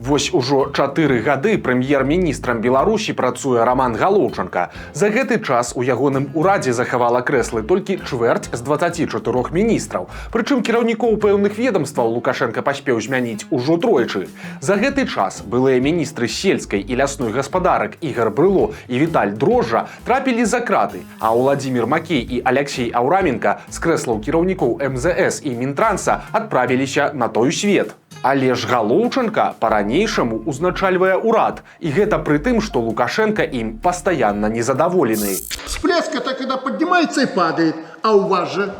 Вось ужо 4 гады прэм'ер-міністрам Беларусі працуе Роман Галоўчанка. За гэты час у ягоным урадзе захавала крэслы толькі чвэрць з 24 міністраў. Прычым кіраўнікоў пэўных ведомстваў Лукашенко паспеў змяніць ужо тройчы. За гэты час былыя міністры сельскай і лясной гаспадарак Ігор Брыло і Віталь Дрожжа трапілі за краты, а Уладзімір Макей і Алексей Аўраменка з крэслаў кіраўнікоў МЗС і Мінтранса адправіліся на той свет. Але ж Галоўчанка па-ранейшаму узначальвае ўрад. І гэта пры тым, што Лукашенко ім пастаянна незадаволены. Всплеск это когда поднимается и падает, а у вас же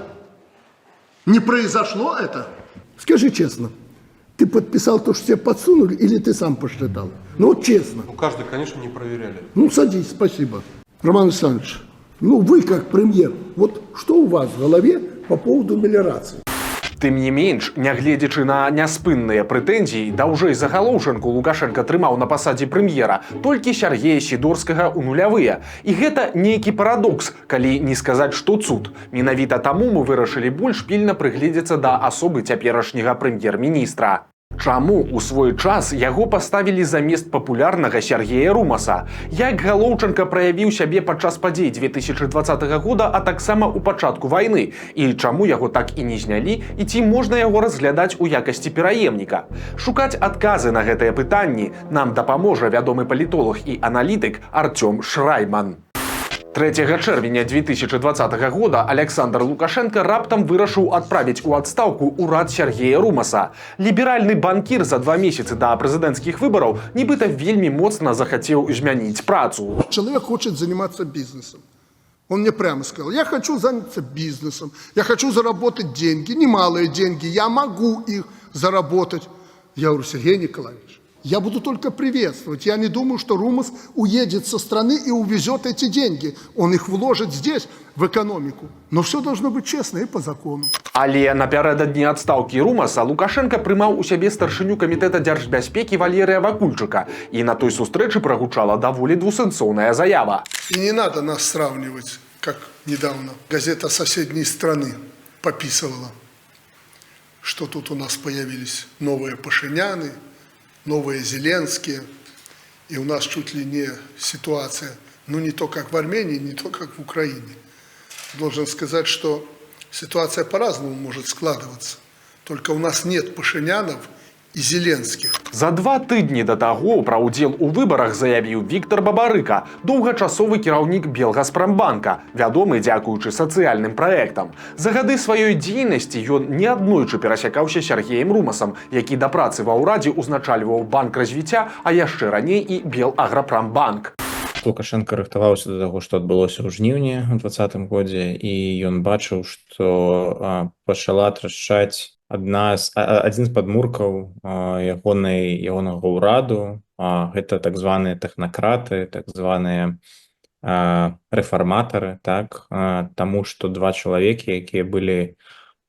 не произошло это? Скажи честно, ты подписал то, что тебе подсунули, или ты сам посчитал? Ну вот честно. Ну каждый, конечно, не проверяли. Ну садись, спасибо. Роман Александрович, ну вы как премьер, вот что у вас в голове по поводу мелиорации? Тым не менш, нягледзячы на няспынныя прэтэнзіі, даўжэй за Галоўчанку Лукашенко трымаў на пасадзе прэм'ера толькі Сяргея Сідорскага ў нулявыя. І гэта нейкі парадокс, калі не сказаць, што цуд. Менавіта таму мы вырашылі больш пільна прыгледзецца да асобы цяперашняга прэм'ер-міністра. Чаму у свой час яго паставілі замест папулярнага Сергея Румаса? Як Галоўчанка праявіў сябе падчас падзей 2020 года, а таксама ў пачатку вайны? І чаму яго так і не знялі? І ці можна яго разглядаць у якасці пераемніка? Шукаць адказы на гэтыя пытанні нам дапаможа вядомы палітолог і аналітык Артём Шрайман. 3 чэрвеня 2020 года Александр Лукашенко раптам вырашыў адправіць у адстаўку ўрад Сергея Румаса. Ліберальны банкір за 2 месяцы да прэзідэнцкіх выбараў нібыта вельмі моцна захацеў змяніць працу. Человек хочет заниматься бизнесом. Он мне прямо сказал, я хочу заняться бизнесом, я хочу заработать деньги, немалые деньги, я могу их заработать. Я говорю, Сергей Николаевич, я буду только приветствовать. Я не думаю, что Румас уедет со страны и увезет эти деньги. Он их вложит здесь, в экономику. Но все должно быть честно и по закону. Але напярэдадні адстаўкі Румаса Лукашенко прымаў у сябе старшыню камітэта дзяржбяспекі Валерыя Вакульчыка. І на той сустрэчы прагучала даволі двусэнсоўная заява. И не надо нас сравнивать, как недавно газета соседней страны пописывала, что тут у нас появились новые Пашиняны, новые Зеленские, и у нас чуть ли не ситуация, ну не то как в Армении, не то как в Украине. Должен сказать, что ситуация по-разному может складываться, только у нас нет Пашинянов и Зеленских. За 2 тыдні да таго пра ўдзел у выбарах заявіў Віктор Бабарыка, доўгачасовы кіраўнік Белгазпрамбанка, вядомы дзякуючы сацыяльным праектам. За гады сваёй дзейнасці ён неаднойчы перасякаўся Сергеем Румасам, які да працы ва ўрадзе узначальваў банк развіцця, а яшчэ раней і Белаграпрамбанк. Лукашенко рыхтаваўся да таго, што адбылося ў жніўні ў 2020 годзе, і ён бачыў, што пачала трашчаць адзін з падмуркаў ягонага ўраду, гэта так званыя тэхнакраты, так званыя рэфарматары, так, таму што 2 чалавекі, якія былі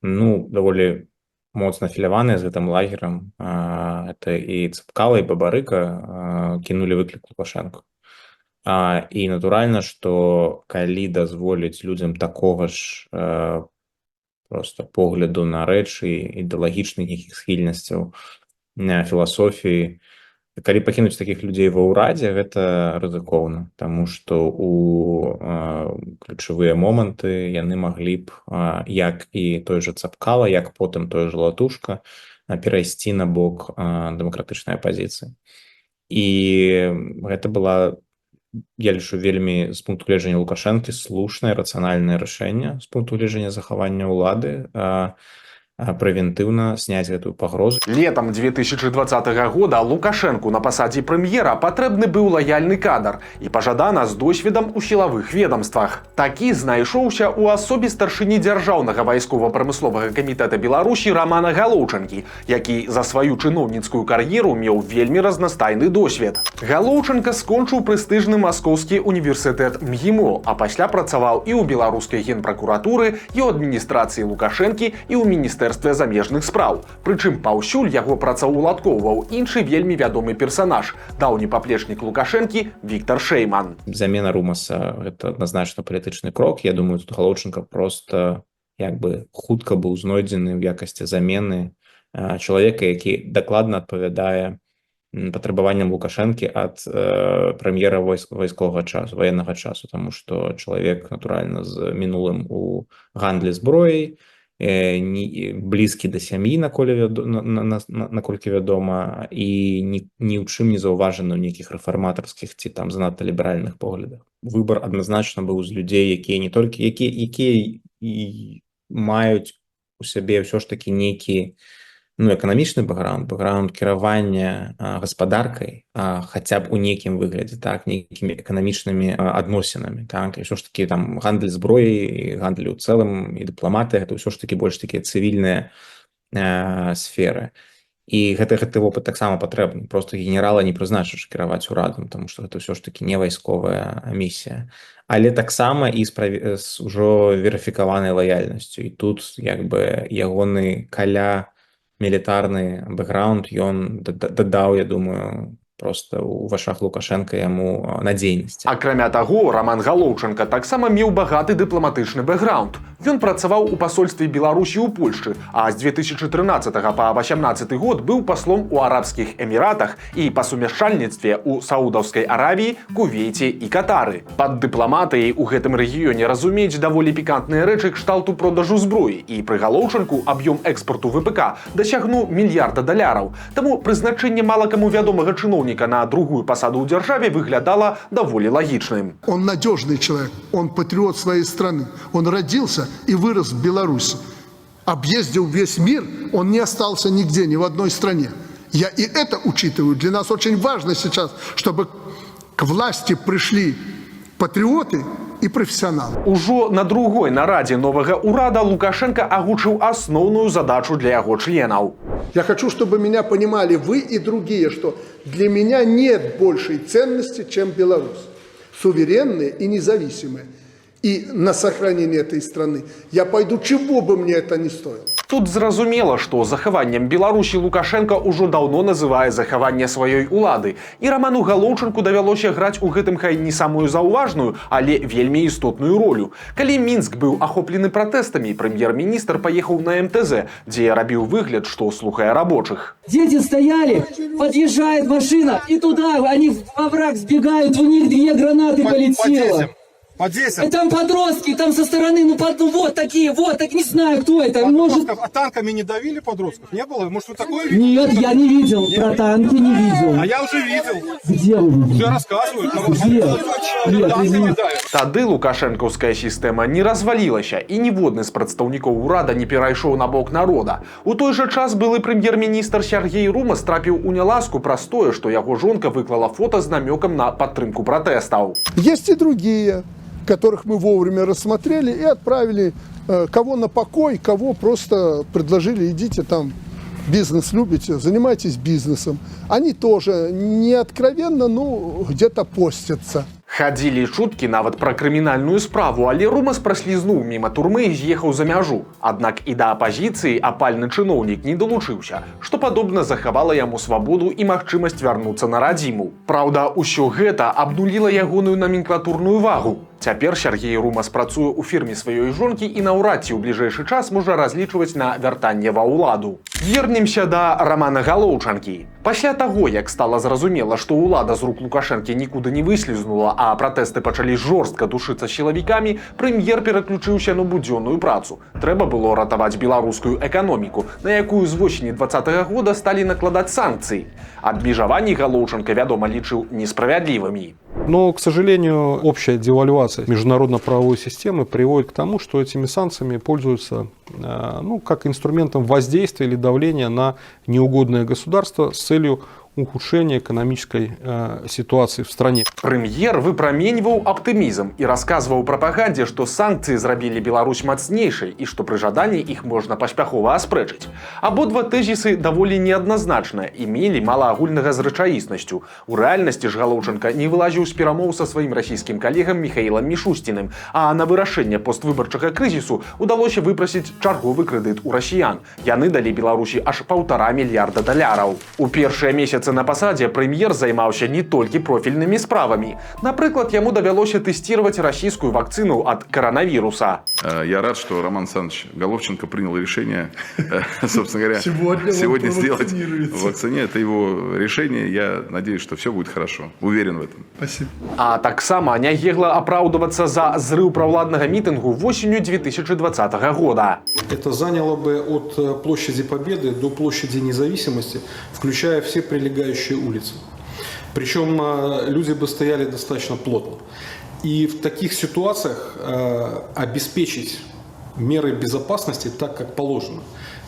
даволі моцна афіляваныя з гэтым лагерам, это і Цапкала, і Бабарыка, кінулі выклік Лукашенку. І натуральна, што калі дазволіць людзям такога ж просто погляду на рэчы, ідэалагічных нейкіх схільнасцяў, філасофіі. Калі пакінуць такіх людзей ва ўрадзе, гэта рызыкоўна, таму што у ключавыя моманты яны маглі б, як і той жа Цапкала, як потым той жа Латушка, перайсці на бок дэмакратычнай апазіцыі. І гэта была, я лічу, вельмі з пункту гледжання Лукашэнкі слушнае, рацыянальнае рашэнне з пункту гледжання захавання ўлады прэвентыўна сняць гэтую пагрозу. Летам 2020 года Лукашенку на пасадзе прэм'ера патрэбны быў лаяльны кадр і пажадана з досведам у сілавых ведомствах. Такі знайшоўся ў асобе старшыні дзяржаўнага вайскова-прамысловага камітэта Беларусі Рамана Галоўчанкі, які за сваю чыноўніцкую кар'еру меў вельмі разнастайны досвед. Галоўчанка скончыў прэстыжны маскоўскі універсітэт МГИМО, а пасля працаваў і ў беларускай генпракуратуры, і ў адміністрацыі Лукашэнкі, і ў міністэрстве замежных спраў. Прычым паўсюль яго працаўладкоўваў іншы вельмі вядомы персанаж, даўні паплечнік Лукашэнкі Віктор Шэйман. Замена Румаса – гэта адназначна палітычны крок. Я думаю, тут Галоўчанка проста хутка быў знойдзены ў якасці замены чалавека, які дакладна адпавядае патрабаванням Лукашэнкі ад прэм'ера вайсковага часу, ваеннага часу, таму што чалавек, натуральна, з мінулым у гандлі зброяй, блізкі да сям'і, наколькі вядома, і ні ў чым не заўважаны ў нейкіх рэфарматарскіх ці там занадта ліберальных поглядах. Выбар адназначна быў з людзей, якія не толькі якія маюць у сябе ўсё ж такі нейкі эканамічны бэкграунд кіравання гаспадаркай, хаця б у нейкім выглядзе, так, нейкімі эканамічнымі адносінамі, так, і ўсё ж такі там гандаль зброяй, гандаль у цэлым і дыпламатыя, гэта ўсё ж такі больш такія цывільныя сферы. І гэты вопыт таксама патрэбны. Просто генерала не прызначыш кіраваць урадам, таму што гэта ўсё ж такі не вайсковая місія. Але таксама і з ужо верыфікаванай лаяльнасцю. І тут як бы ягоны мілітарны бэкграунд ён дадаў, я думаю, просто у вачах Лукашенка яму надзейнасці. Акрамя таго, Роман Галоўчанка таксама меў багаты дыпламатычны бэкграунд. Ён працаваў у пасольстве Беларусі ў Польшчы, а з 2013 па 2018 год быў паслом у Арабскіх Эміратах і па сумяшчальніцтве ў Саудаўскай Аравіі, Кувейце і Катары. Пад дыпламатыяй у гэтым рэгіёне разумеюць даволі пікантныя рэчы кшталту продажу зброі, і пры Галоўчанку аб'ём экспарту ВПК дасягнуў $1 мільярда. Таму прызначэнне мала каму вядомага чыноўніка на другую пасаду ў дзяржаве выглядала даволі лагічным. Он надежный человек, он патриот своей страны, он родился и вырос в Беларуси. Объездил весь мир, он не остался нигде, ни в одной стране. Я и это учитываю. Для нас очень важно сейчас, чтобы к власти пришли патриоты и профессионалы. Ужо на другой нарадзе новага ўрада Лукашенко агучыў асноўную задачу для яго членаў. Я хочу, чтобы меня понимали вы и другие, что для меня нет большей ценности, чем Беларусь. Суверенные и независимые. И на сохранение этой страны я пойду, чего бы мне это ни стоило. Тут зразумела, што захаваннем Беларусі Лукашенко ўжо даўно называе захаванне сваёй улады. І Роману Галоўчанку давялося граць у гэтым хай не самую заўважную, але вельмі істотную ролю. Калі Мінск быў ахоплены пратэстамі, прэм'ер-міністр паехаў на МТЗ, дзе рабіў выгляд, што слухае рабочых. Дети стояли, подъезжает машина, и туда они во враг сбегают, у них 2 гранаты полетело. По 10. И там подростки, там со стороны, вот такие, вот, так не знаю, кто это. Может... А танками не давили подростков? Не было? Может, вы такое видели? Нет, я не видел, про танки не видел. А я уже видел. Где вы видели? Уже рассказывают. Где? Танки не давят. Тады лукашэнкаўская сістэма не развалілася, і ніводны з прадстаўнікоў урада не перайшоў на бок народа. У той жа час былы прэм'ер-міністр Сергей Румас трапіў у няласку праз тое, што яго жонка выклала фота з намёкам на падтрымку пратэстаў. Есть и другие, которых мы вовремя рассмотрели и отправили, кого на покой, кого просто предложили, идите там, бизнес любите, занимайтесь бизнесом. Они тоже не откровенно, но где-то постятся. Хадзілі чуткі нават пра крымінальную справу, але Румас праслізнуў міма турмы і з'ехаў за мяжу. Аднак і да апазіцыі апальны чыноўнік не далучыўся, што падобна захавала яму свабоду і магчымасць вярнуцца на радзіму. Праўда, усё гэта абнуліла ягоную наменклатурную вагу. Цяпер Сергей Румас працуе ў фірме сваёй жонкі і наўрад ці ў бліжэйшы час можа разлічваць на вяртанне ва ўладу. Вернемся да Романа Галоўчанкі. Пасля таго, як стала зразумела, што ўлада з рук Лукашэнкі нікуды не выслізнула, а пратэсты пачалі жорстка душыцца сілавікамі, прэм'ер пераключыўся на будзённую працу. Трэба было ратаваць беларускую эканоміку, на якую з восені 2020 года сталі накладаць санкцыі. Абмежаванні Галоўчанка, вядома, лічыў несправядлівымі. Но, к сожалению, общая девальвация международно-правовой системы приводит к тому, что этими санкциями пользуются как инструментом воздействия или давления на неугодное государство с целью ухудшения экономической ситуации в стране. Прэм'ер выпраменьваў аптымізм і расказваў прапагандзе, што санкцыі зрабілі Беларусь мацнейшай і што пры жаданні іх можна паспяхова аспрэчыць. Абодва тэзісы даволі неадназначныя і мелі мала агульнага з рэчаіснасцю. У рэальнасці ж Галоўчанка не вылазіў з перамоў са сваім расійскім калегам Міхаілам Мішусціным, а на вырашэнне поствыбарчага крызісу удалося выпрасіць чарговы крэдыт у расіян. Яны далі Беларусі аж $1,5 мільярда. У першыя месяцы знаходзячыся на пасадзе, прэм'ер займаўся не толькі профільнымі справамі. Напрыклад, яму давялося тэсціраваць расійскую вакцыну ад каранавіруса. Я рад, что Роман Александрович Головченко принял решение, собственно говоря, Сегодня он сделать провакцинируется. вакцину. Это его решение. Я надеюсь, что все будет хорошо. Уверен в этом. Спасибо. А таксама нягегла апраўдвацца за зрыў правладнага мітынгу восенню 2020 года. Это заняло бы от площади Победы до площади Независимости, включая все прилегающие улицы. Причем люди бы стояли достаточно плотно. И в таких ситуациях обеспечить меры безопасности так, как положено,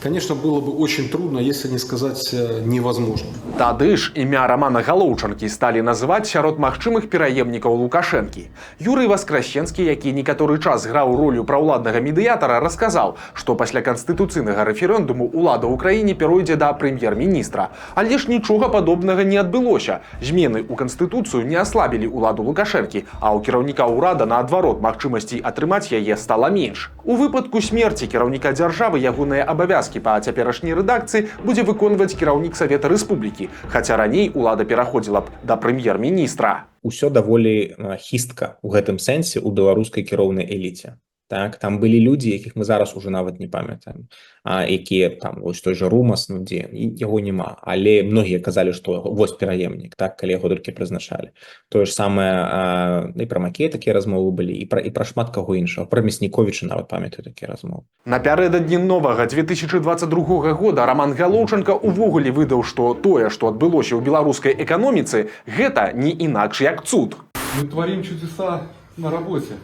конечно, было бы очень трудно, если не сказать невозможно. Тады ж імя Романа Галоўчанкі сталі называць сярод магчымых пераемнікаў Лукашэнкі. Юрый Васкрасенскі, які некаторы час граў ролю праўладнага медыятара, расказаў, што пасля канстытуцыйнага рэферэндуму ўлада ў краіне перайдзе да прэм'ер-міністра. Але ж нічога падобнага не адбылося. Змены ў канстытуцыю не аслабілі ўладу Лукашэнкі, а ў кіраўніка ўрада, наадварот, магчымасцей атрымаць яе стала менш. У выпадку смерці кіраўніка дзяржавы ягоныя абавязкі па цяперашняй рэдакцыі будзе выконваць кіраўнік Савета Рэспублікі, хаця раней улада пераходзіла б да прэм'ер-міністра. Усё даволі хістка ў гэтым сэнсе ў беларускай кіроўнай эліце. Так, там былі людзі, якіх мы зараз уже нават не памятаем, якія там вось той жа Румас, ну дзе яго няма, але многія казалі, што вось пераемнік, так, калі яго толькі прызначалі. Тое ж самае і пра Макея такія размовы былі, і пра шмат каго іншага, пра Мясніковіча нават памятаю такія размовы. Напярэдадні новага 2022 года Роман Галоўчанка увогуле выдаў, што тое, што адбылося ў беларускай эканоміцы, гэта не інакш як цуд. Мы творим чудеса на работе,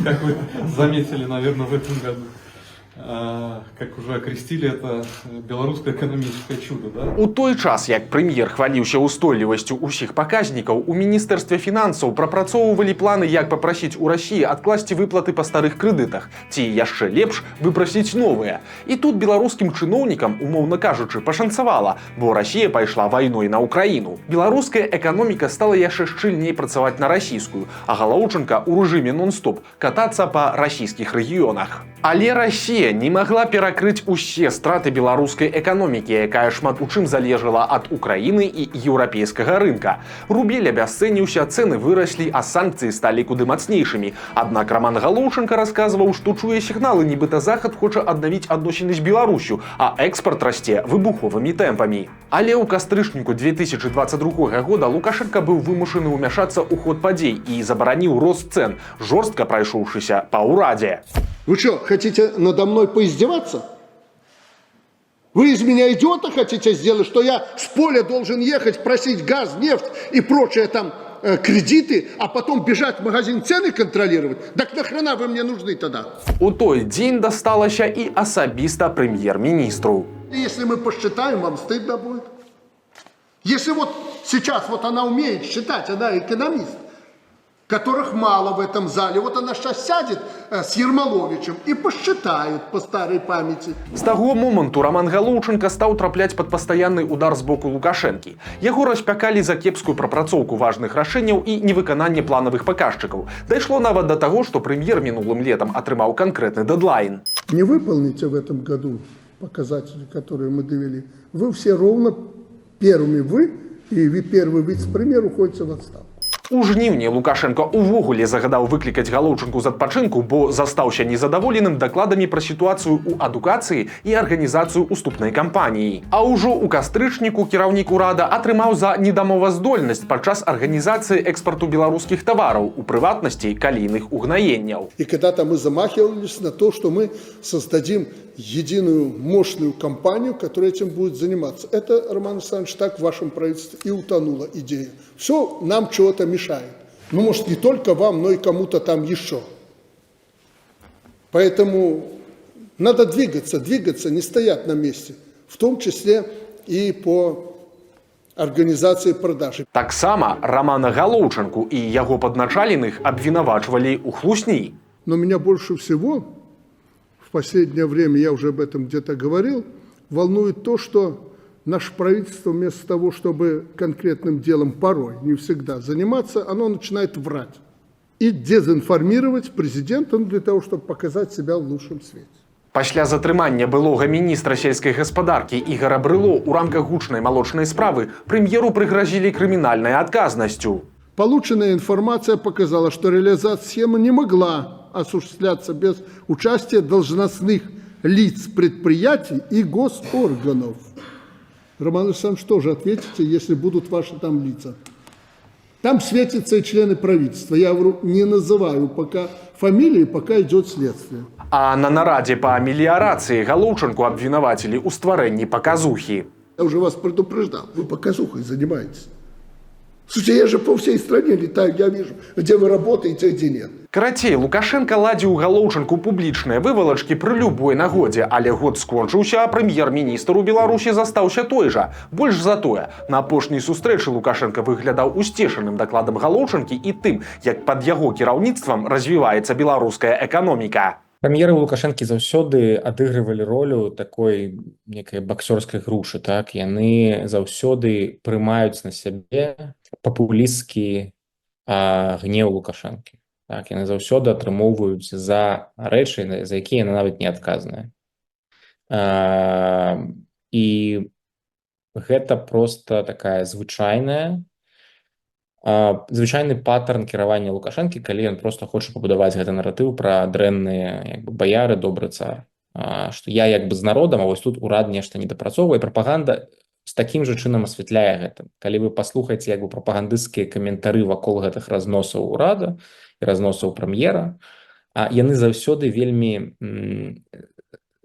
как вы заметили, наверное, в этом году. Как уже окрестили это белорусское экономическое чудо, да? У той час, як прэм'ер хваліўся ўстойлівасцю ўсіх паказнікаў, у міністэрстве фінансаў прапрацоўвалі планы, як папрасіць у Расіі адкласці выплаты па старых крэдытах, ці яшчэ лепш выпрасіць новыя. І тут беларускім чыноўнікам, умоўна кажучы, пашанцавала, бо Расія пайшла вайной на Украіну. Беларуская эканоміка стала яшчэ шчыльней працаваць на расійскую, а Галоўчанка ў рэжыме нон-стоп катацца па расійскіх рэгіёнах. Але Расія не магла перакрыць усе страты беларускай эканомікі, якая шмат у чым залежала ад Украіны і еўрапейскага рынка. Рубель абясцэніўся, цэны выраслі, а санкцыі сталі куды мацнейшымі. Аднак Роман Галоўчанка расказваў, што чуе сігналы, нібыта Захад хоча аднавіць адносіны з Беларусю, а экспарт расце выбуховымі тэмпамі. Але ў кастрычніку 2022 года Лукашенко быў вымушаны ўмяшацца ў ход падзей і забараніў рост цэн, жорстка прайшоўшыся па ўрадзе. Вы что, хотите надо мной поиздеваться? Вы из меня идиота хотите сделать, что я с поля должен ехать, просить газ, нефть и прочие там кредиты, а потом бежать в магазин цены контролировать? Так нахрена вы мне нужны тогда? У той дзень дасталася і асабіста прэм'ер-міністру. Если мы посчитаем, вам стыдно будет. Если вот сейчас вот она умеет считать, она экономист, которых мало в этом зале. Вот она сейчас сядет с Ермоловичем и посчитает по старой памяти. З таго моманту Роман Галоўчанка стаў трапляць пад пастаянны удар з боку Лукашэнкі. Яго распякалі за кепскую прапрацоўку важных рашэнняў і невыкананне планавых паказчыкаў. Дайшло нават да таго, што прэм'ер минулым летом атрымаў канкрэтны дэдлайн. Не выполните в этом году показатели, которые мы довели, вы все ровно первыми и первый вице-премьер уходите в отставку. У жніўні Лукашенко увогуле загадаў выклікаць Галоўчанку з адпачынку, бо застаўся незадаволеным дакладамі пра сітуацыю ў адукацыі і арганізацыю уступнай кампаніі. А ўжо ў кастрычніку кіраўнік урада атрымаў за недамоваздольнасць падчас арганізацыі экспарту беларускіх тавараў, у прыватнасці калійных угнаенняў. И когда-то мы замахивались на то, что мы создадим единую мощную компанию, которая этим будет заниматься. Это, Роман Александрович, так в вашем правительстве и утонула идея. Все нам чего-то мешает. Ну, может, не только вам, но и кому-то там еще. Поэтому надо двигаться, не стоять на месте. В том числе и по организации продажи. Таксама Романа Галоўчанку і яго падначаленых абвінавачвалі ў хлусні. Но меня больше всего в последнее время, я уже об этом где-то говорил, волнует то, что наше правительство вместо того, чтобы конкретным делом порой, не всегда заниматься, оно начинает врать и дезинформировать президента для того, чтобы показать себя в лучшем свете. Пасля затрымання былога міністра сельскай гаспадаркі Ігара Брыло ў рамках гучнай малочнай справы прэм'еру прыгразілі крымінальнай адказнасцю. Полученная информация показала, что реализация схемы не могла осуществляться без участия должностных лиц предприятий и госорганов. Роман Александрович, тоже ответите, если будут ваши там лица. Там светятся и члены правительства. Я говорю, не называю пока фамилии, пока идет следствие. А на нарадзе па меліярацыі Галоўчанку абвінавацілі ў стварэнні паказухі. Я уже вас предупреждал, вы показухой занимаетесь. Слушайте, я же по всей стране летаю, я вижу, где вы работаете, а где нет. Карацей, Лукашенко ладзіў Галоўчанку публічныя вывалачкі пры любой нагодзе, але год скончыўся, а прэм'ер-міністр у Беларусі застаўся той жа. Больш за тое, на апошняй сустрэчы Лукашенко выглядаў усцешаным дакладам Галоўчанкі і тым, як пад яго кіраўніцтвам развіваецца беларуская эканоміка. Прэм'еры Лукашэнкі заўсёды адыгрывалі ролю такой некай баксёрскай грушы, так? Яны заўсёды прымаюць на сябе папулісцкі гнеў Лукашэнкі. Так? Яны заўсёды атрымоўваюць за рэчы, за якія яны нават не адказныя. І гэта проста такая звычайны паттерн кіравання Лукашэнкі, калі ён просто хоча пабудаваць гэты наратыў пра дрэнныя баяры, добры цар. Што я як бы з народам, а вось тут урад нешта недапрацоўвае. Прапаганда з такім жа чынам асвятляе гэта. Калі вы паслухаеце як бы прапагандысцкія каментары вакол гэтых разносаў урада і разносаў прэм'ера, яны заўсёды вельмі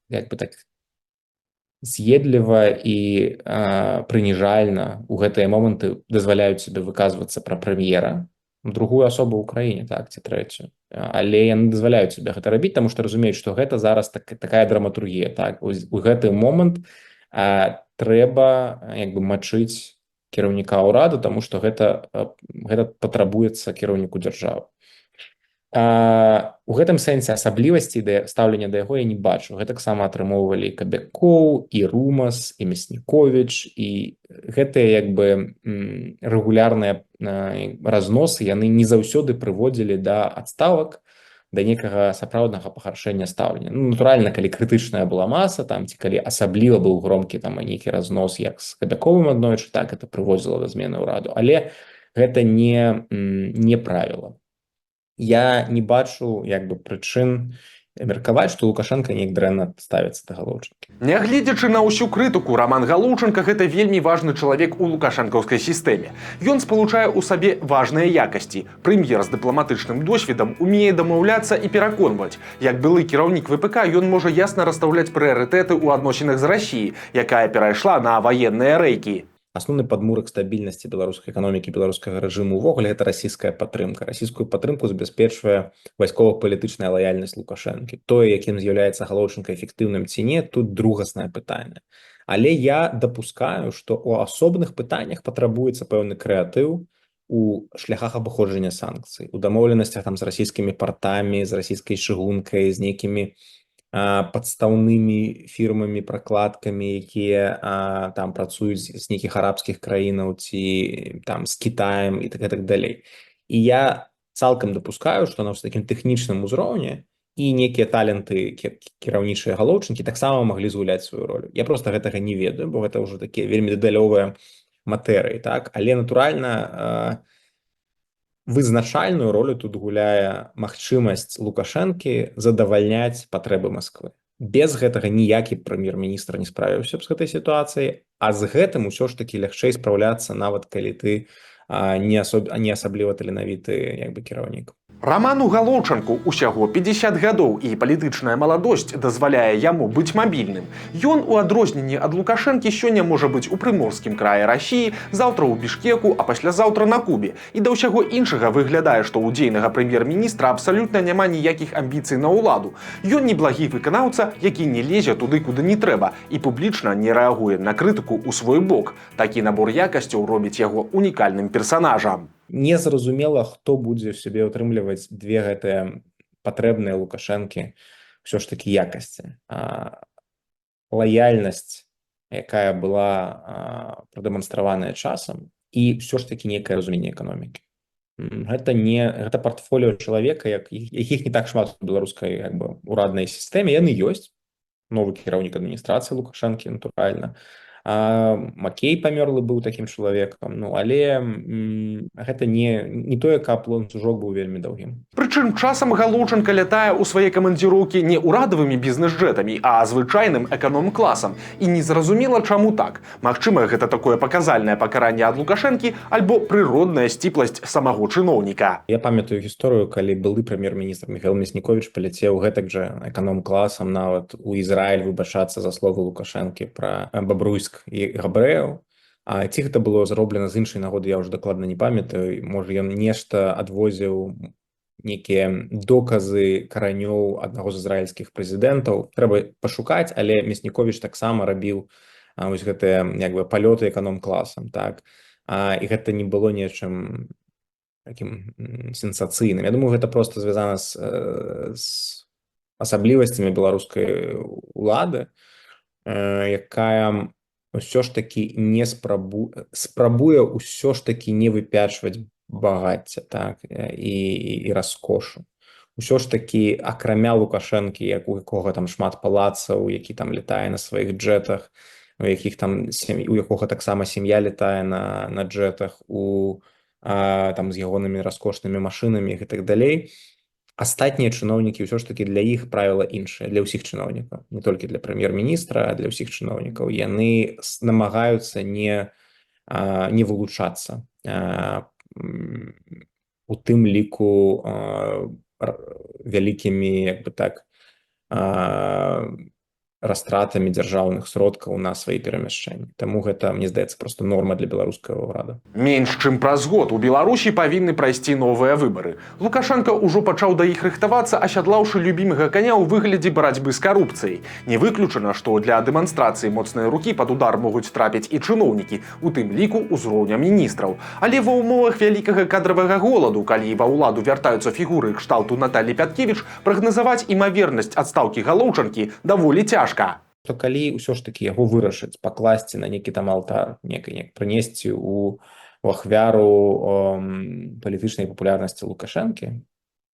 як бы так з'едліва і прыніжальна ў гэтыя моманты дазваляюць себе выказвацца пра прэм'ера, другую асобу ў краіне, так, ці трэцюю. Але яны дазваляюць себе гэта рабіць, таму што разумеюць, што гэта зараз такая драматургія. Так? У гэты момант трэба як бы мачыць кіраўніка ўраду, таму што гэта патрабуецца кіраўніку дзяржавы. У гэтым сэнсе асаблівасці стаўлення да яго я не бачу. Гэта таксама атрымоўвалі і Кабякоў, і Румас, і Мясніковіч, і гэтыя як бы рэгулярныя разносы, яны не заўсёды прыводзілі да адставак, да некага сапраўднага пагаршэння стаўлення. Ну, натуральна, калі крытычная была маса, там, ці калі асабліва быў громкі там нейкі разнос, як з Кабяковым аднойчы, так, это прыводзіла да змены ўраду. Але гэта не правіла. Я не бачу як бы прычын меркаваць, што Лукашенко неяк дрэнна ставіцца да Галоўчанкі. Нягледзячы на ўсю крытыку, Роман Галоўчанка гэта вельмі важны чалавек у лукашэнкаўскай сістэме. Ён спалучае ў сабе важныя якасці. Прэм'ер з дыпламатычным досведам умее дамаўляцца і пераконваць. Як былы кіраўнік ВПК, ён можа ясна расстаўляць прыярытэты ў адносінах з Расіяй, якая перайшла на ваенныя рэйкі. Асноўны падмурак стабільнасці беларускай эканомікі, беларускага рэжыму ўвогуле гэта расійская падтрымка. Расійскую падтрымку забяспечвае вайскова-палітычная лаяльнасць Лукашэнкі. Тое, якім з'яўляецца Галоўчанка эфектыўным ці не, тут другаснае пытанне. Але я дапускаю, што ў асобных пытаннях патрабуецца пэўны крэатыў у шляхах абыходжання санкцый, у дамоўленасцях там з расійскімі партамі, з расійскай чыгункай, з нейкімі падстаўнымі фірмамі, пракладкамі, якія там працуюць з нейкіх арабскіх краінаў ці там з Кітаем і так далей. І я цалкам дапускаю, што на такім тэхнічным узроўні і некія таленты кіраўнічыя Галоўчанкі таксама маглі згуляць сваю ролю. Я проста гэтага не ведаю, бо гэта ўжо такія вельмі дэталёвыя матэрыі, так? Але натуральна вызначальную ролю тут гуляе магчымасць Лукашэнкі задавальняць патрэбы Масквы. Без гэтага ніякі прэм'ер-міністр не справіўся б з гэтай сітуацыяй, а з гэтым усё ж такі лягчэй спраўляцца, нават калі ты не асабліва таленавіты як бы кіраўнік. Роману Галоўчанку усяго 50 гадоў, і палітычная маладосць дазваляе яму быць мабільным. Ён у адрозненні ад Лукашэнкі сёння можа быць у прыморскім краі Расіі, заўтра ў Бішкеку, а паслязаўтра на Кубе. І да ўсяго іншага выглядае, што ў дзейнага прэм'ер-міністра абсалютна няма ніякіх амбіцый на ўладу. Ён неблагі выканаўца, які не лезе туды, куды не трэба, і публічна не рэагуе на крытыку ў свой бок. Такі набор якасцяў робіць яго унікальным персанажам. Незразумела, хто будзе ў сябе ўтрымліваць две гэтыя патрэбныя Лукашэнкі ўсё ж такі якасці. Лаяльнасць, якая была прадэманстраваная часам, і ўсё ж такі нейкае разуменне эканомікі. Гэта партфоліо чалавека, якіх не так шмат у беларускай як бы ураднай сістэме, яны ёсць, новы кіраўнік адміністрацыі Лукашэнкі, натуральна. Макей памёрлы быў такім чалавекам, ну але гэта не тое, каб ланцужок быў вельмі даўгім. Прычым часам Галоўчынка лятае ў свае камандзіроўкі не ўрадавымі бізнес-джэтамі, а звычайным эканом-класам. І незразумела, чаму так. Магчыма, гэта такое паказальнае пакаранне ад Лукашэнкі альбо прыродная сціпласць самого чыноўніка. Я памятаю гісторыю, калі былы прэм'ер-міністр Міхаіл Мясніковіч паляцеў гэтак жа эканом-класам нават у Ізраіль выбачацца за словы Лукашэнкі пра Бабруйск і габрэяў. А ці гэта было зроблена з іншай нагоды, я ўжо дакладна не памятаю. Можа, ён нешта адвозіў, нейкія доказы каранёў аднаго з ізраільскіх прэзідэнтаў. Трэба пашукаць, але Мясніковіч таксама рабіў вось гэтыя як бы палёты эканом-класам, так. І гэта не было нечым такім сенсацыйным. Я думаю, гэта проста звязана з асаблівасцямі беларускай улады, якая ўсё ж такі не спрабуе ўсё ж такі не выпячваць багацця, так, і раскошу. Усё ж такі, акрамя Лукашэнкі, у якога там шмат палацаў, які там летае на сваіх джетах, у якога таксама сям'я летае на джетах, там з ягонымі раскошнымі машынамі і так далей, астатнія чыноўнікі ўсё ж такі для іх правіла іншае, для ўсіх чыноўнікаў, не толькі для прэм'ер-міністра, а для ўсіх чыноўнікаў. Яны намагаюцца не вылучацца, у тым ліку вялікімі, як бы так, растратамі дзяржаўных сродкаў на свае перамяшчэнні. Таму гэта, мне здаецца, проста норма для беларускага ўрада. Менш чым праз год у Беларусі павінны прайсці новыя выбары. Лукашенко ўжо пачаў да іх рыхтавацца, асядлаўшы любімага каня ў выглядзе барацьбы з карупцыяй. Не выключана, што для дэманстрацыі моцнай рукі пад удар могуць трапіць і чыноўнікі, у тым ліку ўзроўня міністраў. Але ва ўмовах вялікага кадравага голаду, калі ва ўладу вяртаюцца фігуры кшталту Наталі Пяткевіч, прагназаваць імавернасць адстаўкі Галоўчанкі даволі цяжка. То калі ўсё ж такі яго вырашаць, пакласці на нейкі там алтар, прынесці ў ахвяру палітычнай папулярнасці Лукашэнкі,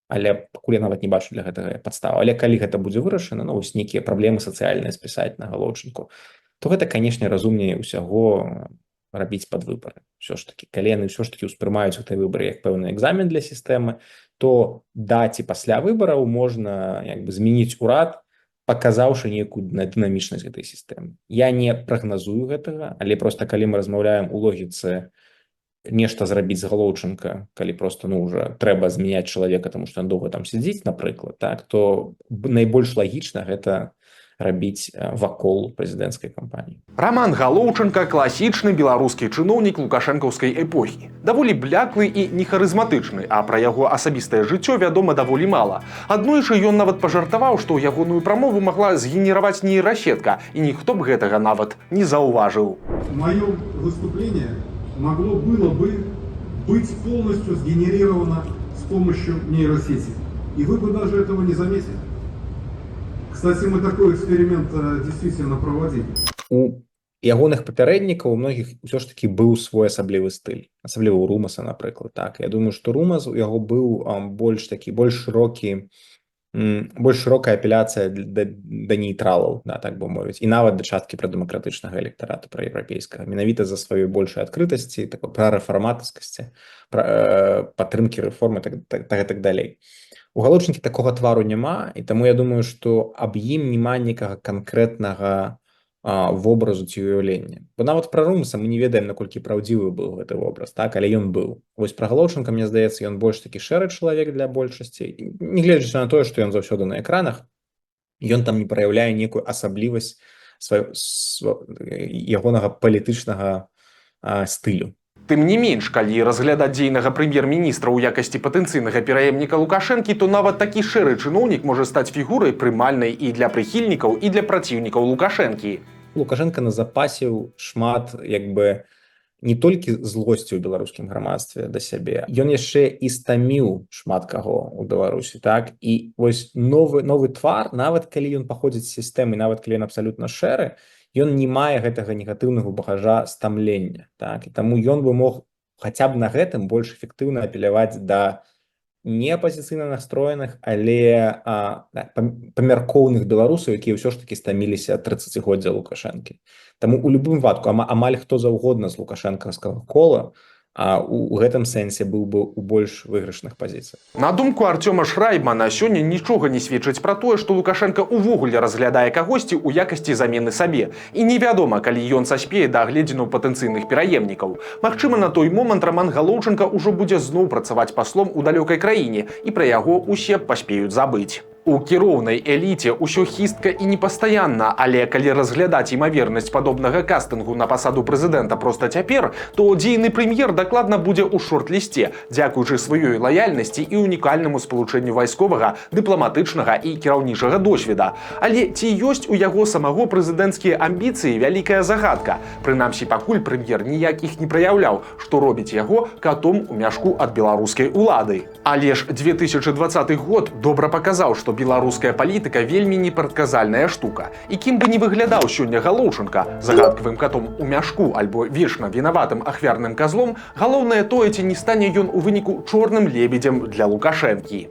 але пакуль я нават не бачу для гэтага падставы. Але калі гэта будзе вырашана, ну вось нейкія праблемы сацыяльныя спісаць на Галоўчынку, то гэта, канешне, разумней усяго рабіць пад выбары. Усё ж такі, калі яны ўсё ж такі ўспрымаюць гэтай выбары як пэўны экзамен для сістэмы, то да ці пасля выбараў можна як бы змяніць урад, паказаўшы нейкую дынамічнасць гэтай сістэмы. Я не прагназую гэтага, але проста калі мы размаўляем у логіцы нешта зрабіць з Галоўчынка, калі проста ўжо трэба змяняць чалавека, таму што ён доўга там сядзіць, напрыклад, так, то найбольш лагічна гэта рабіць вакол прэзідэнцкай кампаніі. Раман Галоўчынка – класічны беларускі чыноўнік лукашэнкаўскай эпохі. Даволі бляклы і нехарызматычны, а пра яго асабістае жыццё вядома даволі мала. Аднойчы ён нават пажартаваў, што ягоную прамову магла згенераваць нейрасетка, і ніхто б гэтага нават не заўважыў. Маё выступление могло было бы быть полностью сгенерировано с помощью нейросети. И вы бы даже этого не заметили. Кстати, мы такой эксперимент действительно проводили. У ягоных папярэднікаў у многіх ўсё ж такі быў свой асаблівы стыль, асабліва ў Румаса, напрыклад. Так, я думаю, што Румас у яго быў больш шырокая апеляцыя да нейтралаў, да, так бы мовіць, і нават да часткі прадэмакратычнага электарата, праеўрапейскага, менавіта за сваёй большай адкрытасці, такой прарэфарматарскасці, падтрымкі рэформы так далей. У Галоўчынкі такога твару няма, і таму я думаю, што аб ім няма некага канкрэтнага вобразу ці уяўлення. Бо нават пра Румаса мы не ведаем, наколькі праўдзівы быў гэты вобраз, так, але ён быў. Вось пра Галоўчынка, мне здаецца, ён больш такі шэры чалавек для большасці. Не гледзячы на тое, што ён заўсёды на экранах, ён там не праяўляе некую асаблівасць ягонага палітычнага стылю. Тым не менш, калі разглядаць дзейнага прэм'ер-міністра ў якасці патэнцыйнага пераемніка Лукашэнкі, то нават такі шэры чыноўнік можа стаць фігурай прымальнай і для прыхільнікаў, і для праціўнікаў Лукашэнкі. Лукашенко назапасіў шмат, як бы, не толькі злосці ў беларускім грамадстве да сябе, ён яшчэ і стаміў шмат каго ў Беларусі, так? І вось новы твар, нават калі ён паходзіць з сістэмы, нават калі ён абсалютна шэры, ён не мае гэтага негатыўнага багажа стамлення, так? І таму ён бы мог хаця б на гэтым больш эфектыўна апеляваць да не апозіцыйна настроеных, але памяркоўных беларусаў, якія ўсё ж такі стаміліся ад 30годдзя Лукашэнкі. Таму у любым выпадку амаль хто заўгодна з лукашэнкаўскага кола у гэтым сэнсе быў бы у больш выйгрышных пазіцыях. На думку Артёма Шрайбмана, сёння нічога не сведчыць пра тое, што Лукашенко ўвогуле разглядае кагосьці ў якасці замены сабе. І невядома, калі ён саспее да агледзіну патэнцыйных пераемнікаў. Магчыма, на той момант Роман Галоўчынка ўжо будзе зноў працаваць паслом у далёкай краіне, і пра яго усе паспеюць забыць. У кіроўнай эліце ўсё хістка і непастаянна, але калі разглядаць імавернасць падобнага кастынгу на пасаду прэзідэнта проста цяпер, то дзейны прэм'ер дакладна будзе ў шорт-лісце, дзякуючы сваёй лаяльнасці і унікальнаму спалучэнню вайсковага, дыпламатычнага і кіраўнічага досведа. Але ці ёсць у яго самого прэзідэнцкія амбіцыі, вялікая загадка. Прынамсі, пакуль прэм'ер ніякіх не праяўляў, што робіць яго катом у мяшку ад беларускай улады. Але ж 2020 год добра паказаў, што беларуская палітыка вельмі непрадказальная штука. І кім бы не выглядаў сёння Галоўчынка, загадкавым катом у мяшку альбо вечна вінаватым ахвярным казлом, галоўнае тое, ці не стане ён у выніку чорным лебедзем для Лукашэнкі.